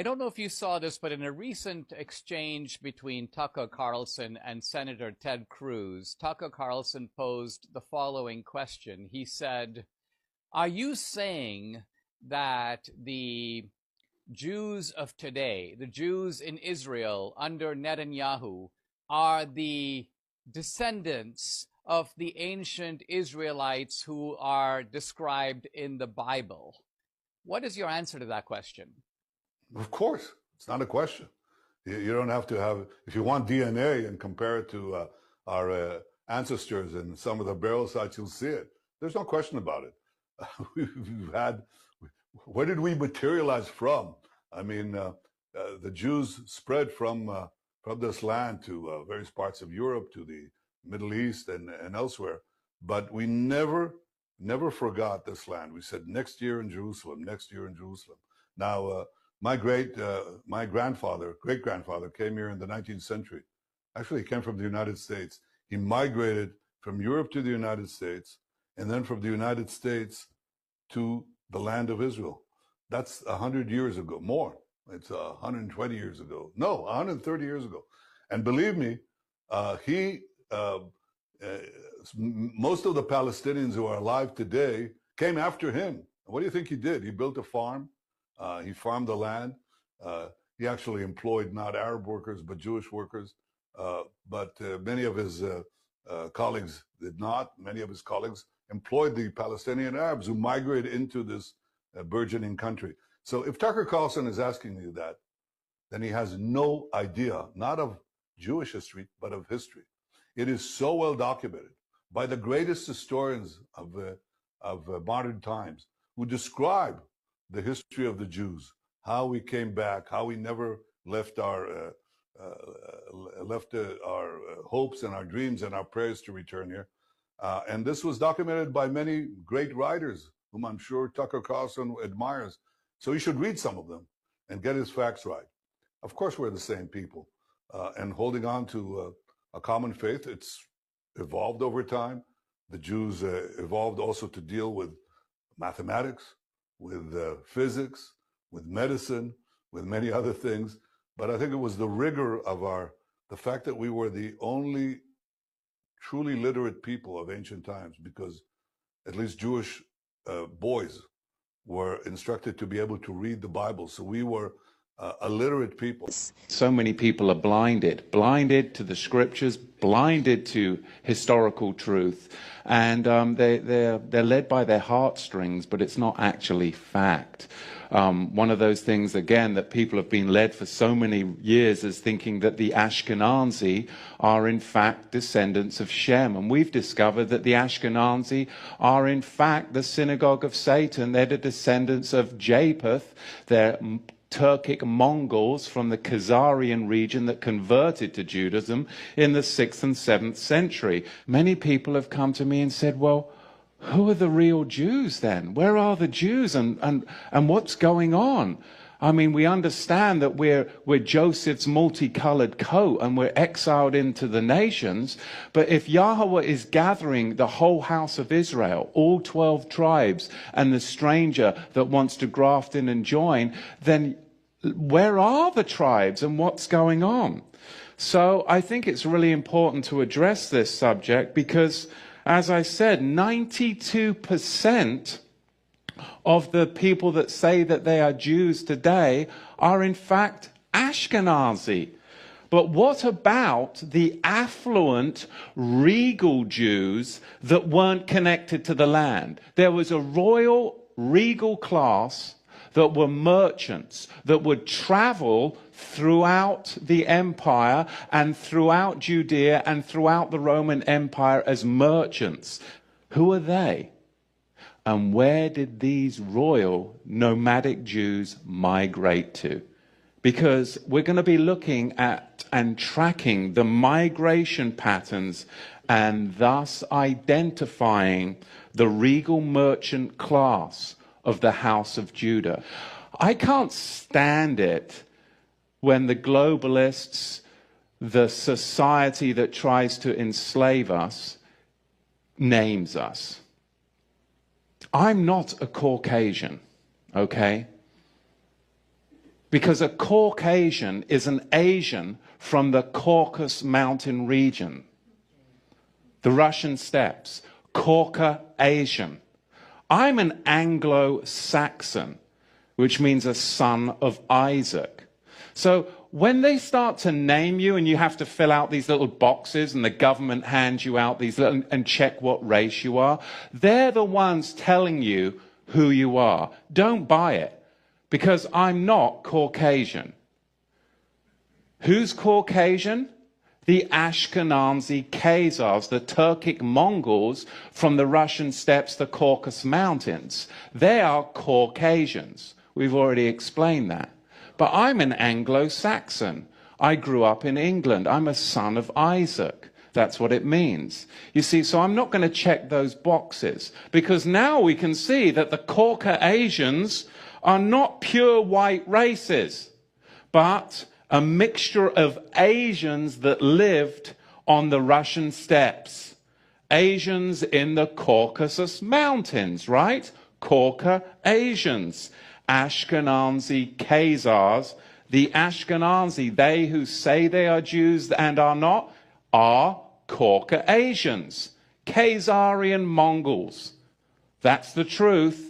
I don't know if you saw this, but in a recent exchange between Tucker Carlson and Senator Ted Cruz, Tucker Carlson posed the following question. He said, "Are you saying that the Jews of today, the Jews in Israel under Netanyahu, are the descendants of the ancient Israelites who are described in the Bible?" What is your answer to that question? Of course, it's not a question. You don't have to have, if you want DNA and compare it to our ancestors and some of the burial sites, you'll see it. There's no question about it. We've had, where did we materialize from? I mean, the Jews spread from this land to various parts of Europe, to the Middle East and elsewhere. But we never forgot this land. We said, next year in Jerusalem, next year in Jerusalem. Now, my great-grandfather came here in the 19th century. Actually, he came from the United States. He migrated from Europe to the United States, and then from the United States to the land of Israel. That's 100 years ago, more. It's 120 years ago. No, 130 years ago. And believe me, most of the Palestinians who are alive today came after him. What do you think he did? He built a farm. He farmed the land. He actually employed not Arab workers, but Jewish workers. But many of his colleagues did not. Many of his colleagues employed the Palestinian Arabs who migrated into this burgeoning country. So if Tucker Carlson is asking you that, then he has no idea, not of Jewish history, but of history. It is so well documented by the greatest historians of modern times who describe the history of the Jews, how we came back, how we never left our hopes and our dreams and our prayers to return here. And this was documented by many great writers, whom I'm sure Tucker Carlson admires. So you should read some of them and get his facts right. Of course, we're the same people. And holding on to a common faith, it's evolved over time. The Jews evolved also to deal with mathematics, with physics, with medicine, with many other things. But I think it was the rigor of the fact that we were the only truly literate people of ancient times, because at least Jewish boys were instructed to be able to read the Bible. So we were a literate people. So many people are blinded to the scriptures, blinded to historical truth, and they're led by their heartstrings, but it's not actually fact. One of those things, again, that people have been led for so many years is thinking that the Ashkenazi are in fact descendants of Shem. And we've discovered that the Ashkenazi are in fact the synagogue of Satan. They're the descendants of Japheth. They're Turkic Mongols from the Khazarian region that converted to Judaism in the 6th and 7th century. Many people have come to me and said, well, who are the real Jews then? Where are the Jews and what's going on? I mean, we understand that we're Joseph's multicolored coat and we're exiled into the nations. But if Yahweh is gathering the whole house of Israel, all 12 tribes, and the stranger that wants to graft in and join, then where are the tribes and what's going on? So I think it's really important to address this subject because, as I said, 92% of the people that say that they are Jews today are in fact Ashkenazi. But what about the affluent, regal Jews that weren't connected to the land? There was a royal, regal class that were merchants that would travel throughout the empire and throughout Judea and throughout the Roman Empire as merchants. Who are they? And where did these royal nomadic Jews migrate to? Because we're going to be looking at and tracking the migration patterns and thus identifying the regal merchant class of the house of Judah. I can't stand it when the globalists, the society that tries to enslave us, names us. I'm not a Caucasian, okay? Because a Caucasian is an Asian from the Caucasus Mountain region. The Russian steppes. Caucasian. I'm an Anglo-Saxon, which means a son of Isaac. So when they start to name you and you have to fill out these little boxes and the government hands you out these little and check what race you are, they're the ones telling you who you are. Don't buy it, because I'm not Caucasian. Who's Caucasian? The Ashkenazi Khazars, the Turkic Mongols from the Russian steppes, the Caucasus Mountains. They are Caucasians. We've already explained that. But I'm an Anglo-Saxon. I grew up in England. I'm a son of Isaac. That's what it means. You see, so I'm not going to check those boxes, because now we can see that the Caucasians are not pure white races, but a mixture of Asians that lived on the Russian steppes. Asians in the Caucasus Mountains, right? Caucasians. Ashkenazi Khazars. The Ashkenazi, they who say they are Jews and are not, are Caucasians. Khazarian Mongols. That's the truth.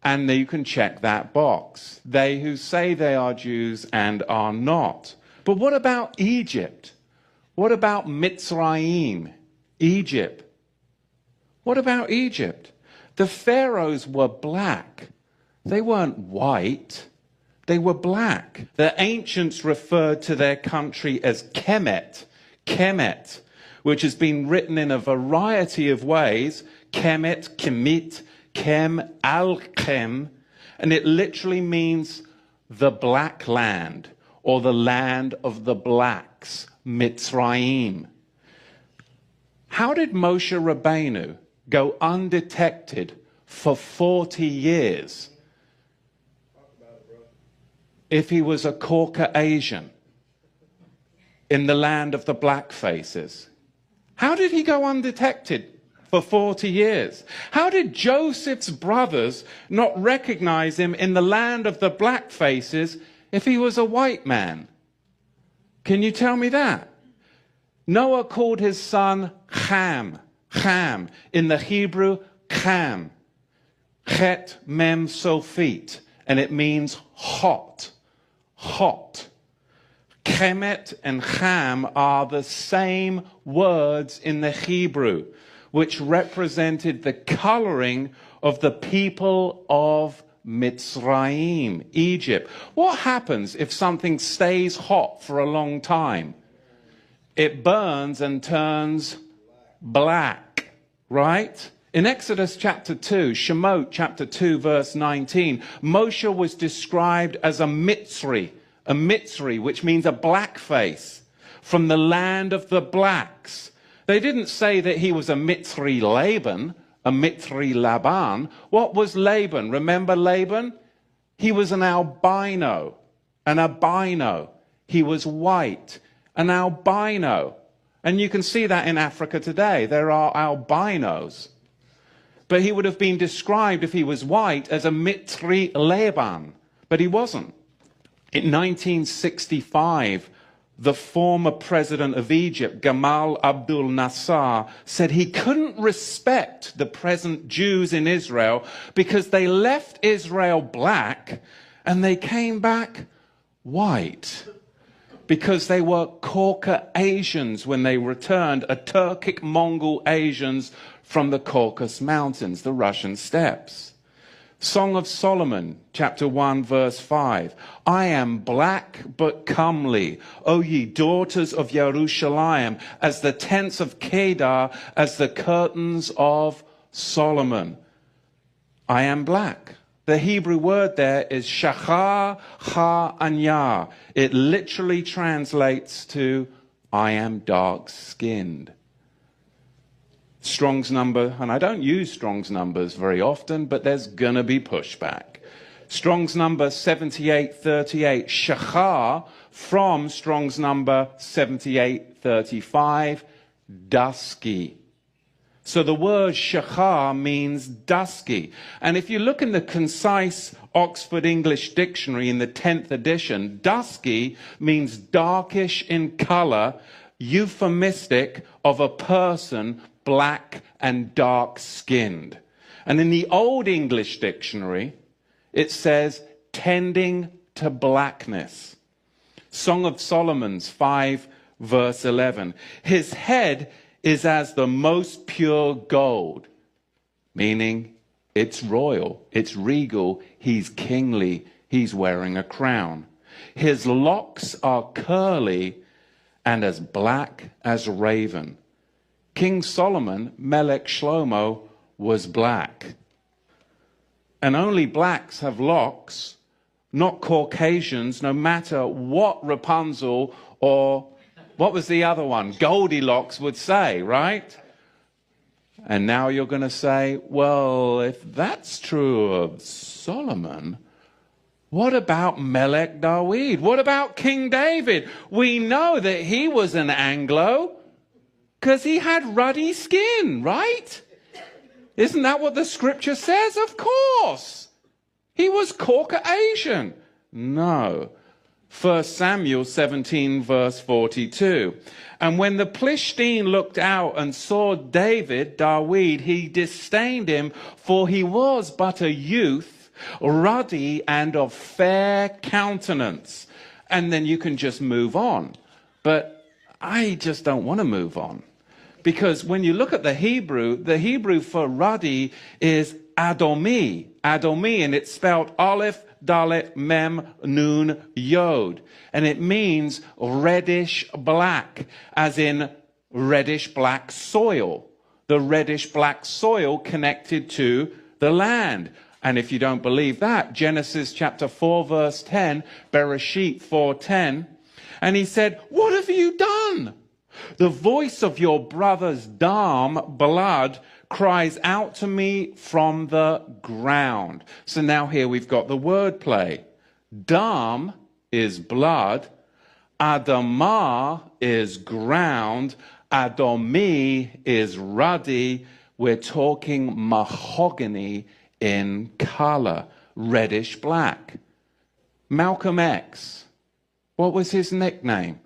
And you can check that box. They who say they are Jews and are not. But what about Egypt? What about Mitzrayim? Egypt. What about Egypt? The pharaohs were black. They weren't white. They were black. The ancients referred to their country as Kemet. Kemet, which has been written in a variety of ways. Kemet, Kemit, Kem, Al-Kem, and it literally means the black land, or the land of the blacks, Mitzrayim. How did Moshe Rabbeinu go undetected for 40 years if he was a Caucasian in the land of the black faces? How did he go undetected for 40 years? How did Joseph's brothers not recognize him in the land of the black faces if he was a white man? Can you tell me that? Noah called his son Ham. Ham. In the Hebrew, Ham. Chet mem sofit. And it means hot. Hot. Kemet and Ham are the same words in the Hebrew, which represented the coloring of the people of Mitzrayim, Egypt. What happens if something stays hot for a long time? It burns and turns black, right? In Exodus chapter 2, Shemot chapter 2, verse 19, Moshe was described as a Mitzri, which means a blackface, from the land of the blacks. They didn't say that he was a Mitzri Laban, a Mitzri Laban. What was Laban? Remember Laban? He was an albino. An albino. He was white. An albino. And you can see that in Africa today. There are albinos. But he would have been described, if he was white, as a Mitzri Laban. But he wasn't. In 1965, the former president of Egypt, Gamal Abdel Nasser, said he couldn't respect the present Jews in Israel because they left Israel black and they came back white. Because they were Caucasians when they returned, a Turkic Mongol Asians from the Caucasus Mountains, the Russian steppes. Song of Solomon, chapter 1, verse 5. I am black but comely, O ye daughters of Jerusalem, as the tents of Kedar, as the curtains of Solomon. I am black. The Hebrew word there is shachar ha-anya. It literally translates to, I am dark-skinned. Strong's number, and I don't use Strong's numbers very often, but there's going to be pushback. Strong's number 7838, shachar, from Strong's number 7835, dusky. So the word shachar means dusky. And if you look in the concise Oxford English Dictionary in the 10th edition, dusky means darkish in color, euphemistic of a person black and dark-skinned. And in the Old English Dictionary, it says tending to blackness. Song of Solomon's 5, verse 11. His head is as the most pure gold, meaning it's royal, it's regal, he's kingly, he's wearing a crown. His locks are curly and as black as raven. King Solomon, Melech Shlomo, was black. And only blacks have locks, not Caucasians, no matter what Rapunzel or what was the other one? Goldilocks would say, right? And now you're going to say, well, if that's true of Solomon, what about Melech David? What about King David? We know that he was an Anglo because he had ruddy skin, right? Isn't that what the scripture says? Of course. He was Caucasian. No. 1 Samuel 17, verse 42. And when the Philistine looked out and saw David, he disdained him, for he was but a youth, ruddy and of fair countenance. And then you can just move on. But I just don't want to move on. Because when you look at the Hebrew for ruddy is Adomi. Adomi, and it's spelled Aleph, Dalet, Mem, Nun, Yod. And it means reddish black, as in reddish black soil. The reddish black soil connected to the land. And if you don't believe that, Genesis chapter 4, verse 10, Bereshit 4:10. And he said, what have you done? The voice of your brother's dam, blood, cries out to me from the ground. So now here we've got the word play. Dam is blood. Adamah is ground. Adomi is ruddy. We're talking mahogany in color, reddish black. Malcolm X, what was his nickname?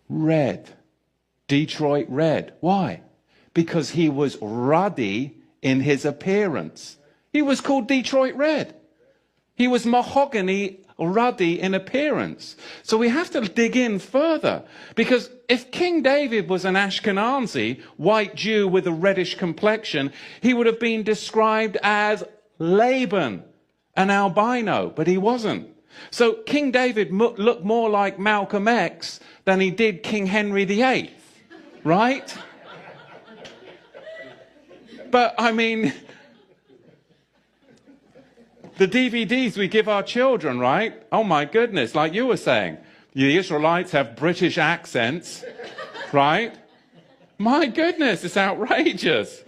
Red. Detroit Red. Why? Because he was ruddy in his appearance. He was called Detroit Red. He was mahogany ruddy in appearance. So we have to dig in further. Because if King David was an Ashkenazi, white Jew with a reddish complexion, he would have been described as Laban, an albino, but he wasn't. So King David looked more like Malcolm X than he did King Henry VIII, right? But, I mean, the DVDs we give our children, right? Oh, my goodness, like you were saying, the Israelites have British accents, right? My goodness, it's outrageous.